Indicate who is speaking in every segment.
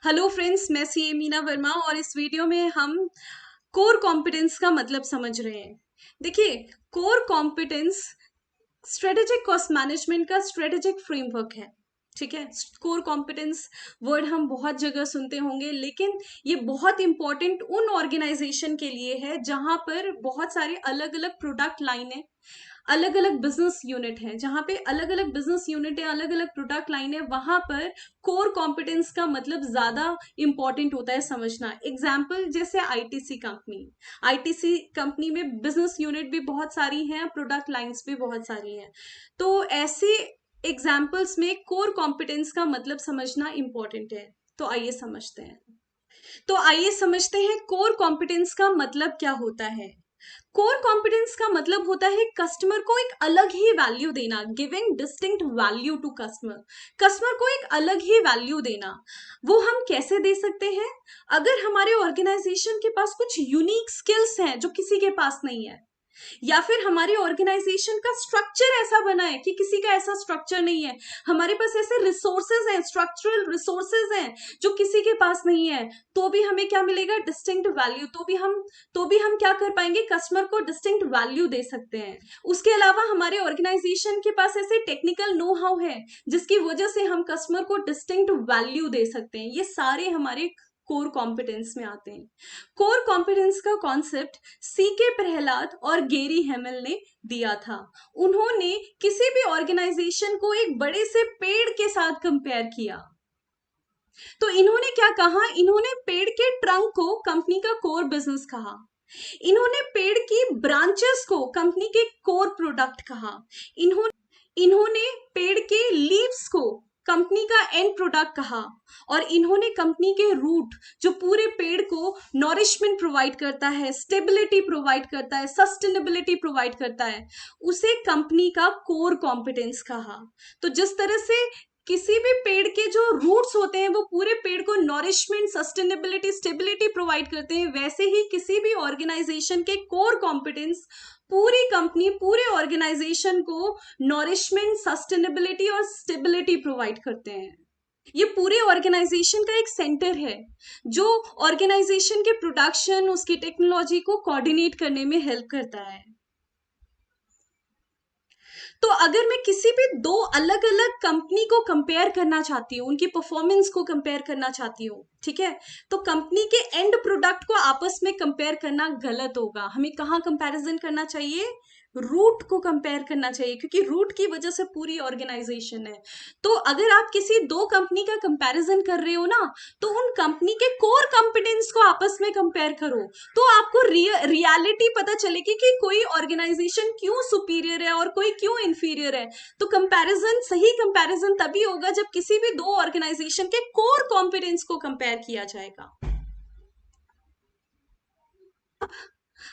Speaker 1: Hello friends, मैं CA Meena Verma और इस वीडियो में हम कोर कॉम्पिटेंस का मतलब समझ रहे हैं। देखिए, core competence strategic cost management का स्ट्रेटेजिक फ्रेमवर्क है। ठीक है, कोर कॉम्पिटेंस वर्ड हम बहुत जगह सुनते होंगे, लेकिन ये बहुत इंपॉर्टेंट उन ऑर्गेनाइजेशन के लिए है जहां पर बहुत सारे अलग अलग प्रोडक्ट लाइनें, अलग अलग बिजनेस यूनिट है, जहां पे अलग अलग बिजनेस यूनिट है, अलग अलग प्रोडक्ट लाइन है। वहां पर कोर कॉम्पिटेंस का मतलब ज्यादा इंपॉर्टेंट होता है समझना। एग्जाम्पल जैसे आईटीसी कंपनी में बिजनेस यूनिट भी बहुत सारी हैं, प्रोडक्ट लाइंस भी बहुत सारी हैं। तो ऐसे एग्जाम्पल्स में कोर कॉम्पिटेंस का मतलब समझना इंपॉर्टेंट है। तो आइए समझते हैं कोर कॉम्पिटेंस का मतलब क्या होता है। कोर कॉम्पिटेंस का मतलब होता है कस्टमर को एक अलग ही वैल्यू देना, giving distinct value to customer. Customer को एक अलग ही वैल्यू देना। वो हम कैसे दे सकते हैं? अगर हमारे ऑर्गेनाइजेशन के पास कुछ यूनिक स्किल्स हैं जो किसी के पास नहीं है, या फिर हमारी ऑर्गेनाइजेशन का स्ट्रक्चर ऐसा बना है कि किसी का ऐसा स्ट्रक्चर नहीं है, हमारे पास ऐसे रिसोर्सेज हैं, स्ट्रक्चरल रिसोर्सेज हैं जो किसी के पास नहीं है, तो भी हमें क्या मिलेगा? Distinct value. तो भी हम क्या कर पाएंगे? कस्टमर को डिस्टिंक्ट वैल्यू दे सकते हैं। उसके अलावा हमारे ऑर्गेनाइजेशन के पास ऐसे टेक्निकल नो हाउ है जिसकी वजह से हम कस्टमर को डिस्टिंक्ट वैल्यू दे सकते हैं। ये सारे हमारे कोर कॉम्पिटेंस में आते हैं। कोर कॉम्पिटेंस का कॉन्सेप्ट सीके प्रहलाद और गेरी हेमल ने दिया था। उन्होंने किसी भी ऑर्गेनाइजेशन को एक बड़े से पेड़ के साथ कंपेयर किया। तो इन्होंने क्या कहा? इन्होंने पेड़ के ट्रंक को कंपनी का कोर बिजनेस कहा। इन्होंने पेड़ की ब्रांचेस को कंपनी के कोर प्रोडक्ट कहा। इन्होंने पेड़ के लीव्स को कंपनी का एंड प्रोडक्ट कहा। और इन्होंने कंपनी के रूट, जो पूरे पेड़ को नॉरिशमेंट प्रोवाइड करता है, स्टेबिलिटी प्रोवाइड करता है, सस्टेनेबिलिटी प्रोवाइड करता है, उसे कंपनी का कोर कॉम्पिटेंस कहा। तो जिस तरह से किसी भी पेड़ के जो रूट्स होते हैं वो पूरे पेड़ को नॉरिशमेंट, सस्टेनेबिलिटी, स्टेबिलिटी प्रोवाइड करते हैं, वैसे ही किसी भी ऑर्गेनाइजेशन के कोर कॉम्पिटेंस पूरी कंपनी, पूरे ऑर्गेनाइजेशन को नॉरिशमेंट, सस्टेनेबिलिटी और स्टेबिलिटी प्रोवाइड करते हैं। ये पूरे ऑर्गेनाइजेशन का एक सेंटर है जो ऑर्गेनाइजेशन के प्रोडक्शन, उसकी टेक्नोलॉजी को कोऑर्डिनेट करने में हेल्प करता है। तो अगर मैं किसी भी दो अलग अलग कंपनी को कंपेयर करना चाहती हूँ, उनकी परफॉर्मेंस को कंपेयर करना चाहती हूँ, ठीक है, तो कंपनी के एंड प्रोडक्ट को आपस में कंपेयर करना गलत होगा। हमें कहाँ कंपैरिजन करना चाहिए? रूट को कंपेयर करना चाहिए, क्योंकि रूट की वजह से पूरी ऑर्गेनाइजेशन है। तो अगर आप किसी दो कंपनी का कंपैरिजन कर रहे हो ना, तो उन कंपनी के कोर कॉम्पिटेंस को आपस में कंपेयर करो, तो आपको रियलिटी पता चलेगी कि कोई ऑर्गेनाइजेशन क्यों सुपीरियर है और कोई क्यों इंफीरियर है। तो सही कंपैरिजन तभी होगा जब किसी भी दो ऑर्गेनाइजेशन के कोर कॉम्पिटेंस को कंपेयर किया जाएगा।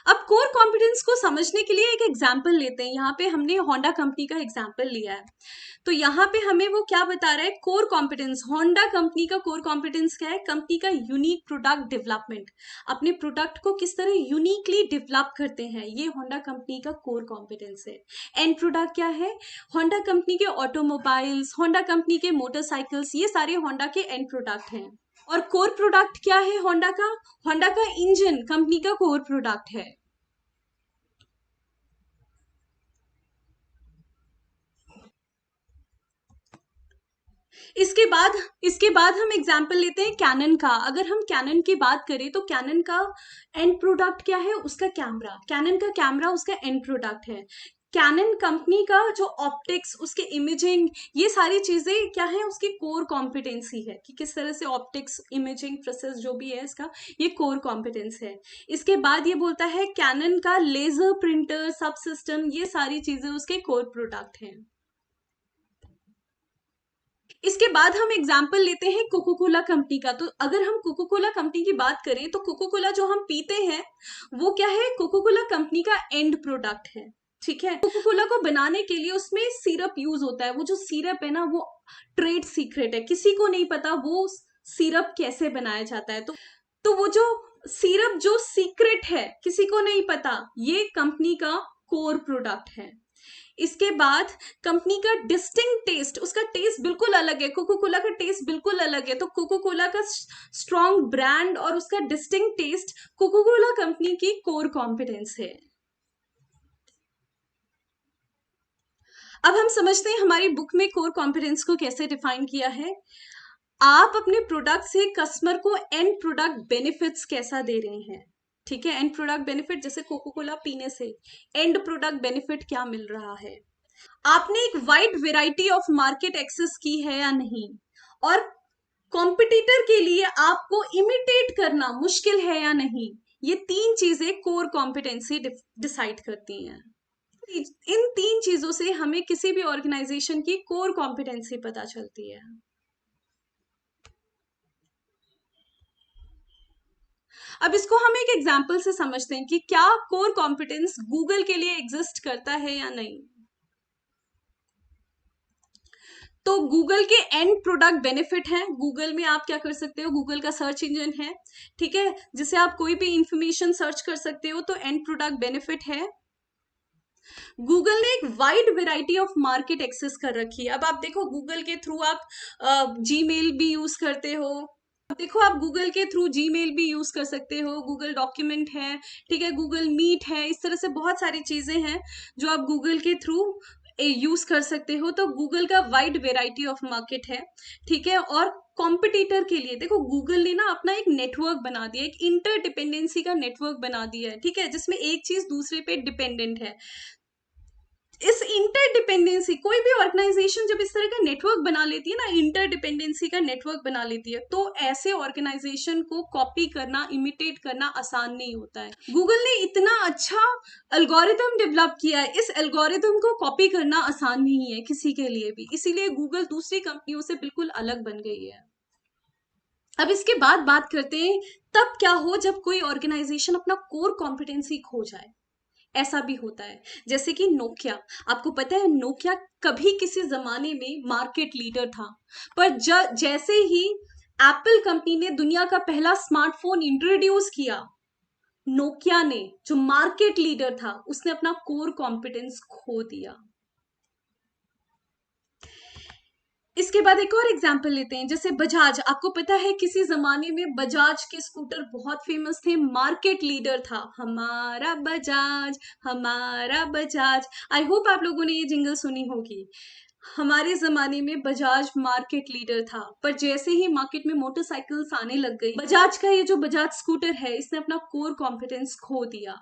Speaker 1: अब कोर कॉम्पिटेंस को समझने के लिए एक एग्जाम्पल लेते हैं। यहाँ पे हमने होंडा कंपनी का एग्जाम्पल लिया है। तो यहाँ पे हमें वो क्या बता रहा है? Core competence. होंडा कंपनी का कोर कॉम्पिटेंस क्या है? कंपनी का यूनिक प्रोडक्ट डेवलपमेंट। अपने प्रोडक्ट को किस तरह यूनिकली डेवलप करते हैं, ये होंडा कंपनी का कोर कॉम्पिटेंस है। एंड प्रोडक्ट क्या है? होंडा कंपनी के ऑटोमोबाइल्स, होंडा कंपनी के मोटरसाइकिल्स, ये सारे होंडा के एंड प्रोडक्ट हैं। और कोर प्रोडक्ट क्या है होंडा का? होंडा का इंजन कंपनी का कोर प्रोडक्ट है। इसके बाद हम एग्जाम्पल लेते हैं कैनन का। अगर हम कैनन की बात करें तो कैनन का एंड प्रोडक्ट क्या है? उसका कैमरा। कैनन का कैमरा उसका एंड प्रोडक्ट है। कैनन कंपनी का जो ऑप्टिक्स, उसके इमेजिंग, ये सारी चीजें क्या है? उसकी कोर कॉम्पिटेंसी है कि किस तरह से ऑप्टिक्स, इमेजिंग प्रोसेस जो भी है इसका, ये कोर कॉम्पिटेंस है। इसके बाद ये बोलता है कैनन का लेजर प्रिंटर, सब सिस्टम, ये सारी चीजें उसके कोर प्रोडक्ट हैं। इसके बाद हम एग्जाम्पल लेते हैं कोको कोला कंपनी का। तो अगर हम कोको कोला कंपनी की बात करें तो कोको कोला जो हम पीते हैं वो क्या है? कोको कोला कंपनी का एंड प्रोडक्ट है। ठीक है, कोको कोला को बनाने के लिए उसमें सिरप यूज होता है। वो जो सिरप है ना, वो ट्रेड सीक्रेट है, किसी को नहीं पता वो सिरप कैसे बनाया जाता है। तो वो जो सिरप जो सीक्रेट है, किसी को नहीं पता, ये कंपनी का कोर प्रोडक्ट है। इसके बाद कंपनी का डिस्टिंक्ट टेस्ट, उसका टेस्ट बिल्कुल अलग है, कोको कोला का टेस्ट बिल्कुल अलग है, तो कोको कोला का स्ट्रॉन्ग ब्रांड और उसका distinct taste Coca Cola company की कोर कॉम्पिटेंस है। अब हम समझते हैं हमारी बुक में कोर कॉम्पिटेंस को कैसे डिफाइन किया है। आप अपने प्रोडक्ट से कस्टमर को एंड प्रोडक्ट बेनिफिट्स कैसा दे रहे हैं, ठीक है। एंड प्रोडक्ट बेनिफिट जैसे कोको कोला पीने से एंड प्रोडक्ट बेनिफिट क्या मिल रहा है। आपने एक wide variety of market access की है या नहीं, और कॉम्पिटिटर के लिए आपको इमिटेट करना मुश्किल है या नहीं। ये तीन चीजें कोर कॉम्पिटेंसी डिसाइड करती हैं। इन तीन चीजों से हमें किसी भी ऑर्गेनाइजेशन की कोर कॉम्पिटेंसी पता चलती है। अब इसको हम एक एग्जाम्पल से समझते हैं कि क्या कोर कॉम्पिटेंस गूगल के लिए एग्जिस्ट करता है या नहीं। तो गूगल के एंड प्रोडक्ट बेनिफिट हैं। गूगल में आप क्या कर सकते हो, गूगल का सर्च इंजन है, ठीक है, जिसे आप कोई भी इंफॉर्मेशन सर्च कर सकते हो, तो एंड प्रोडक्ट बेनिफिट है। गूगल ने एक wide variety of market access कर रखी है। अब आप देखो गूगल के थ्रू आप जीमेल भी यूज करते हो, देखो आप गूगल के थ्रू जीमेल भी यूज कर सकते हो, गूगल डॉक्यूमेंट है, ठीक है, गूगल मीट है, इस तरह से बहुत सारी चीजें हैं जो आप गूगल के थ्रू यूज कर सकते हो। तो गूगल का वाइड वेराइटी ऑफ मार्केट है, ठीक है। और कॉम्पिटिटर के लिए देखो गूगल ने ना अपना एक नेटवर्क बना दिया, एक इंटरडिपेंडेंसी का नेटवर्क बना दिया है, ठीक है, जिसमें एक चीज दूसरे पे डिपेंडेंट है। इस इंटरडिपेंडेंसी, कोई भी ऑर्गेनाइजेशन जब इस तरह का नेटवर्क बना लेती है ना, इंटरडिपेंडेंसी का नेटवर्क बना लेती है, तो ऐसे ऑर्गेनाइजेशन को कॉपी करना, इमिटेट करना आसान नहीं होता है। गूगल ने इतना अच्छा एल्गोरिथम डेवलप किया है, इस एल्गोरिथम को कॉपी करना आसान नहीं है किसी के लिए भी, इसीलिए गूगल दूसरी कंपनियों से बिल्कुल अलग बन गई है। अब इसके बाद बात करते हैं तब क्या हो जब कोई ऑर्गेनाइजेशन अपना कोर कॉम्पिटेंसी खो जाए। ऐसा भी होता है, जैसे कि नोकिया। आपको पता है नोकिया कभी किसी जमाने में मार्केट लीडर था, पर जैसे ही एप्पल कंपनी ने दुनिया का पहला स्मार्टफोन इंट्रोड्यूस किया, नोकिया ने जो मार्केट लीडर था उसने अपना कोर कॉम्पिटेंस खो दिया। इसके बाद एक और एग्जाम्पल लेते हैं, जैसे बजाज। आपको पता है किसी जमाने में बजाज के स्कूटर बहुत फेमस थे, मार्केट लीडर था, हमारा बजाज हमारा बजाज। आई होप आप लोगों ने ये जिंगल सुनी होगी। हमारे जमाने में बजाज मार्केट लीडर था, पर जैसे ही मार्केट में मोटरसाइकिल्स आने लग गई, बजाज का ये जो बजाज स्कूटर है इसने अपना कोर कॉम्पिटेंस खो दिया।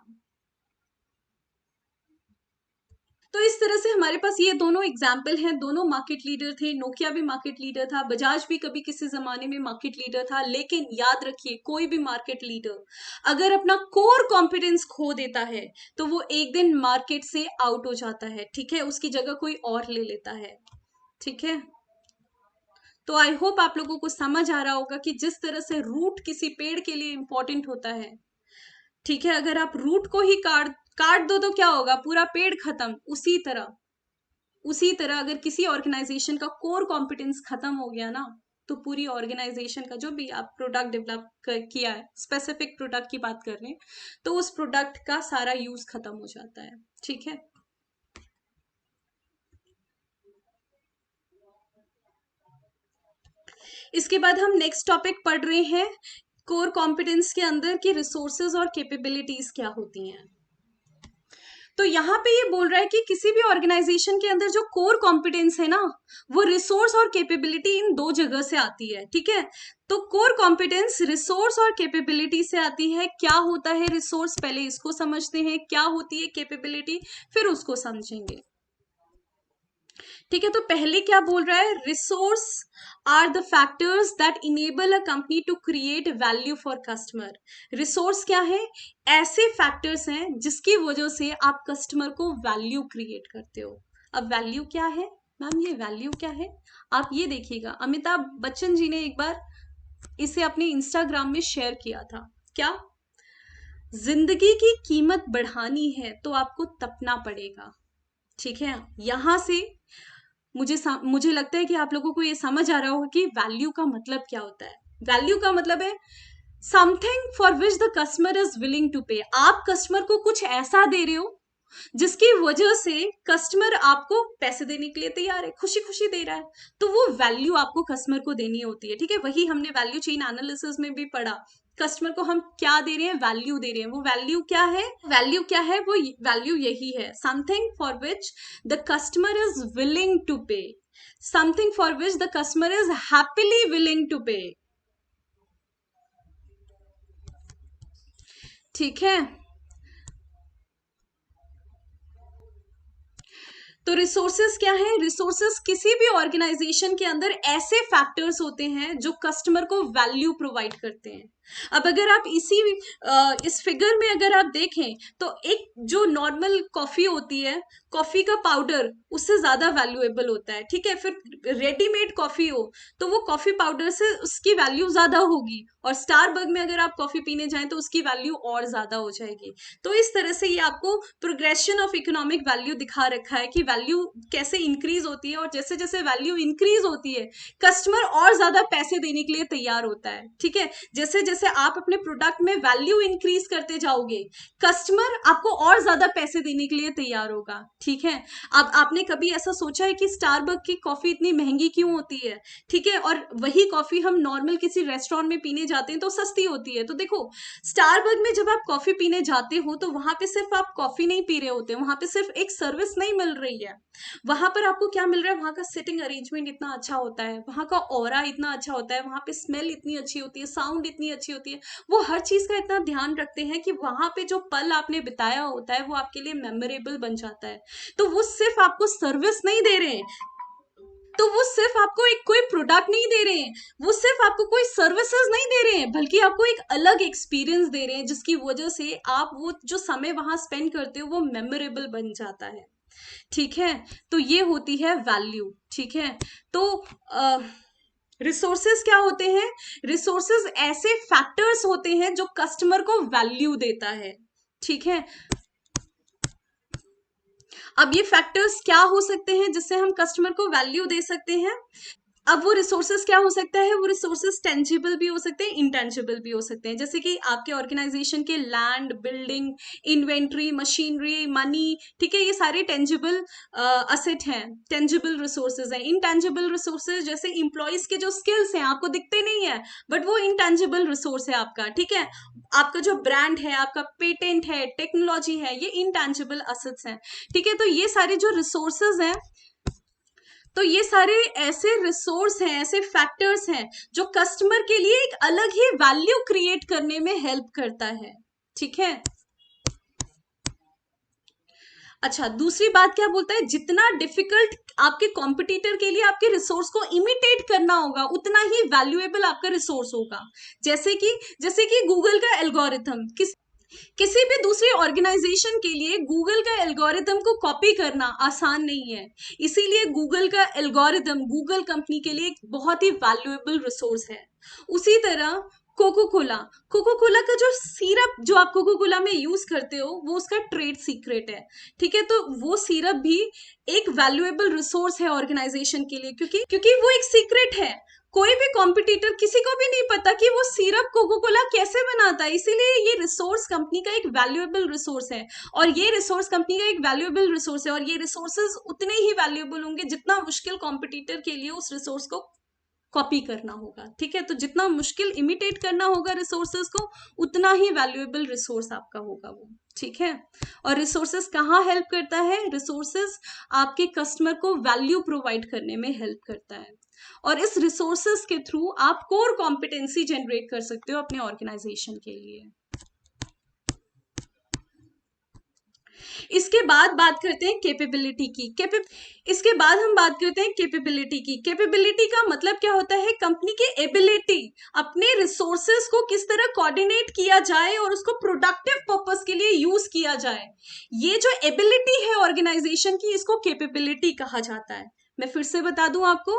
Speaker 1: तो इस तरह से हमारे पास ये दोनों एग्जाम्पल हैं, दोनों मार्केट लीडर थे। नोकिया भी मार्केट लीडर था, बजाज भी कभी किसी जमाने में मार्केट लीडर था। लेकिन याद रखिए कोई भी मार्केट लीडर अगर अपना कोर कॉम्पिटेंस खो देता है तो वो एक दिन मार्केट से आउट हो जाता है, ठीक है, उसकी जगह कोई और ले लेता है, ठीक है। तो आई होप आप लोगों को समझ आ रहा होगा कि जिस तरह से रूट किसी पेड़ के लिए इंपॉर्टेंट होता है, ठीक है, अगर आप रूट को ही काट काट दो तो क्या होगा, पूरा पेड़ खत्म। उसी तरह अगर किसी ऑर्गेनाइजेशन का कोर कॉम्पिटेंस खत्म हो गया ना, तो पूरी ऑर्गेनाइजेशन का जो भी आप प्रोडक्ट डेवलप किया है, स्पेसिफिक प्रोडक्ट की बात कर रहे हैं, तो उस प्रोडक्ट का सारा यूज खत्म हो जाता है, ठीक है। इसके बाद हम नेक्स्ट टॉपिक पढ़ रहे हैं कोर कॉम्पिटेंस के अंदर की रिसोर्सेज और कैपेबिलिटीज क्या होती हैं। तो यहाँ पे ये बोल रहा है कि किसी भी ऑर्गेनाइजेशन के अंदर जो कोर कॉम्पिटेंस है ना, वो रिसोर्स और कैपेबिलिटी इन दो जगह से आती है, ठीक है। तो कोर कॉम्पिटेंस रिसोर्स और कैपेबिलिटी से आती है। क्या होता है रिसोर्स, पहले इसको समझते हैं, क्या होती है कैपेबिलिटी, फिर उसको समझेंगे, ठीक है। तो पहले क्या बोल रहा है, resource are the factors that enable a company to create value for customer. Resource क्या है, ऐसे फैक्टर्स हैं जिसकी वजह से आप कस्टमर को वैल्यू क्रिएट करते हो। अब वैल्यू क्या है मैम, ये वैल्यू क्या है, आप ये देखिएगा, अमिताभ बच्चन जी ने एक बार इसे अपने इंस्टाग्राम में शेयर किया था। क्या, जिंदगी की कीमत बढ़ानी है तो आपको तपना पड़ेगा, ठीक है। यहां से मुझे लगता है कि आप लोगों को ये समझ आ रहा होगा कि वैल्यू का मतलब क्या होता है। वैल्यू का मतलब है something for which the customer is willing to pay. आप कस्टमर को कुछ ऐसा दे रहे हो जिसकी वजह से कस्टमर आपको पैसे देने के लिए तैयार है, खुशी खुशी दे रहा है, तो वो वैल्यू आपको कस्टमर को देनी होती है। ठीक है, वही हमने वैल्यू चेन एनालिसिस में भी पढ़ा, कस्टमर को हम क्या दे रहे हैं, वैल्यू दे रहे हैं। वो वैल्यू क्या है, वैल्यू क्या है, वो वैल्यू यही है, something for which the customer is willing to pay, something for which the customer is happily willing to pay. ठीक है, तो रिसोर्सेज क्या है, रिसोर्सेज किसी भी ऑर्गेनाइजेशन के अंदर ऐसे फैक्टर्स होते हैं जो कस्टमर को वैल्यू प्रोवाइड करते हैं। अब अगर आप इस फिगर में अगर आप देखें तो एक जो नॉर्मल कॉफी होती है, कॉफी का पाउडर उससे ज्यादा वैल्यूएबल होता है। ठीक है, फिर रेडीमेड कॉफी हो तो वो कॉफी पाउडर से उसकी वैल्यू ज्यादा होगी, और स्टारबक में अगर आप कॉफी पीने जाएं तो उसकी वैल्यू और ज्यादा हो जाएगी। तो इस तरह से ये आपको प्रोग्रेशन ऑफ इकोनॉमिक वैल्यू दिखा रखा है कि वैल्यू कैसे इंक्रीज होती है, और जैसे जैसे वैल्यू इंक्रीज होती है कस्टमर और ज्यादा पैसे देने के लिए तैयार होता है। ठीक है, जैसे जैसे आप अपने प्रोडक्ट में वैल्यू इंक्रीज करते जाओगे कस्टमर आपको और ज्यादा पैसे देने के लिए तैयार होगा। ठीक है, अब आपने कभी ऐसा सोचा है कि स्टारबक की कॉफी इतनी महंगी क्यों होती है? ठीक है, और वही कॉफी हम नॉर्मल किसी रेस्टोरेंट में पीने जाते हैं तो सस्ती होती है। तो देखो, स्टारबक में जब आप कॉफी पीने जाते हो तो वहां पे सिर्फ आप कॉफी नहीं पी रहे होते, वहां पे सिर्फ एक सर्विस नहीं मिल रही है, वहां पर आपको क्या मिल रहा है, वहां का सिटिंग अरेंजमेंट इतना अच्छा होता है, वहां का ऑरा इतना अच्छा होता है, वहां पे स्मेल इतनी अच्छी होती है, साउंड इतनी अच्छी होती है, वो हर चीज का इतना ध्यान रखते हैं कि वहां पे जो पल आपने बिताया होता है वो आपके लिए मेमोरेबल बन जाता है। तो वो सिर्फ आपको सर्विस नहीं दे रहे हैं, तो वो सिर्फ आपको एक कोई प्रोडक्ट नहीं दे रहे हैं, वो सिर्फ आपको कोई सर्विसेज नहीं दे रहे हैं, बल्कि आपको एक अलग एक्सपीरियंस दे रहे हैं, जिसकी वजह से आप वो जो समय वहां स्पेंड करते हो वो मेमोरेबल बन जाता है। ठीक है, तो ये होती है वैल्यू। ठीक है, तो रिसोर्सेज क्या होते हैं, रिसोर्सेज ऐसे फैक्टर्स होते हैं जो कस्टमर को वैल्यू देता है। ठीक है, अब ये फैक्टर्स क्या हो सकते हैं जिससे हम कस्टमर को वैल्यू दे सकते हैं? अब वो रिसोर्सेज क्या हो सकता है, वो रिसोर्सेज टेंजिबल भी हो सकते हैं, इंटेंजिबल भी हो सकते हैं। जैसे कि आपके ऑर्गेनाइजेशन के land, building, inventory, machinery, money, ठीक है, ये सारे टेंजिबल असेट हैं, टेंजिबल रिसोर्सेज हैं। इंटेंजिबल रिसोर्सेज जैसे इंप्लॉइज के जो स्किल्स हैं आपको दिखते नहीं है, बट वो इंटेंजिबल रिसोर्स है आपका। ठीक है, आपका जो ब्रांड है, आपका पेटेंट है, टेक्नोलॉजी है, ये इंटेंजिबल असेट्स हैं। ठीक है, तो ये सारे जो रिसोर्सेज हैं, तो ये सारे ऐसे रिसोर्स हैं, ऐसे फैक्टर्स हैं जो कस्टमर के लिए एक अलग ही वैल्यू क्रिएट करने में हेल्प करता है। ठीक है, अच्छा, दूसरी बात क्या बोलता है, जितना डिफिकल्ट आपके कॉम्पिटिटर के लिए आपके रिसोर्स को इमिटेट करना होगा उतना ही वैल्यूएबल आपका रिसोर्स होगा। जैसे कि गूगल का एल्गोरिथम किसी भी दूसरी ऑर्गेनाइजेशन के लिए गूगल का एल्गोरिदम को कॉपी करना आसान नहीं है, इसीलिए गूगल का एल्गोरिदम गूगल कंपनी के लिए एक बहुत ही वैल्यूएबल रिसोर्स है। उसी तरह कोको कोला, कोको कोला का जो सिरप जो आप कोको कोला में यूज करते हो वो उसका ट्रेड सीक्रेट है। ठीक है, तो वो सिरप भी एक वैल्यूएबल रिसोर्स है ऑर्गेनाइजेशन के लिए, क्योंकि क्योंकि वो एक सीक्रेट है, कोई भी कॉम्पिटिटर किसी को भी नहीं पता कि वो सिरप कोको कोला कैसे बनाता है, इसीलिए ये रिसोर्स कंपनी का एक वैल्यूएबल रिसोर्स है, और ये रिसोर्स कंपनी का एक वैल्यूएबल रिसोर्स है, और ये रिसोर्सेज उतने ही वैल्यूएबल होंगे जितना मुश्किल कॉम्पिटिटर के लिए उस रिसोर्स को कॉपी करना होगा। ठीक है, तो जितना मुश्किल इमिटेट करना होगा रिसोर्सेज को उतना ही वैल्यूएबल रिसोर्स आपका होगा वो। ठीक है, और रिसोर्सेज कहाँ हेल्प करता है, रिसोर्सेज आपके कस्टमर को वैल्यू प्रोवाइड करने में हेल्प करता है, और इस रिसोर्सेस के थ्रू आप कोर कॉम्पिटेंसी जनरेट कर सकते हो अपने ऑर्गेनाइजेशन के लिए। इसके बाद बात करते हैं कैपेबिलिटी की। इसके बाद हम बात करते हैं कैपेबिलिटी की। कैपेबिलिटी का मतलब क्या होता है, कंपनी की एबिलिटी, अपने रिसोर्सेस को किस तरह कोऑर्डिनेट किया जाए और उसको प्रोडक्टिव पर्पस के लिए यूज किया जाए। ये जो एबिलिटी है ऑर्गेनाइजेशन की, इसको कैपेबिलिटी कहा जाता है। मैं फिर से बता दूं आपको,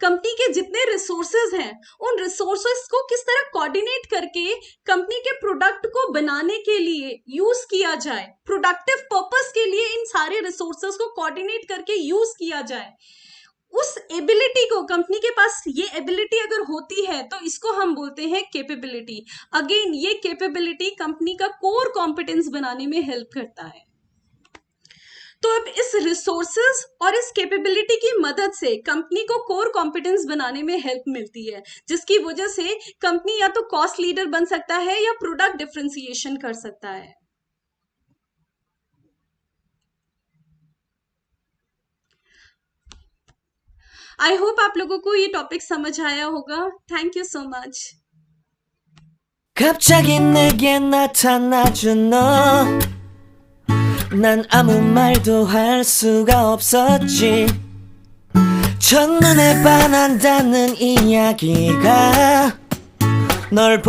Speaker 1: कंपनी के जितने रिसोर्सेज हैं उन रिसोर्सेज को किस तरह कोऑर्डिनेट करके कंपनी के प्रोडक्ट को बनाने के लिए यूज किया जाए, प्रोडक्टिव पर्पस के लिए इन सारे रिसोर्सेज को कोऑर्डिनेट करके यूज किया जाए, उस एबिलिटी को, कंपनी के पास ये एबिलिटी अगर होती है तो इसको हम बोलते हैं कैपेबिलिटी। अगेन ये कैपेबिलिटी कंपनी का कोर कॉम्पिटेंस बनाने में हेल्प करता है। तो अब इस रिसोर्सेज और इस कैपेबिलिटी की मदद से कंपनी को कोर कॉम्पिटेंस बनाने में हेल्प मिलती है, जिसकी वजह से कंपनी या तो कॉस्ट लीडर बन सकता है या प्रोडक्ट डिफरेंशिएशन कर सकता है। आई होप आप लोगों को ये टॉपिक समझ आया होगा। Thank you so much.
Speaker 2: 갑자기 내게 나타나준 너, 난 아무 말도 할 수가 없었지. 첫눈에 반한다는 이야기가 널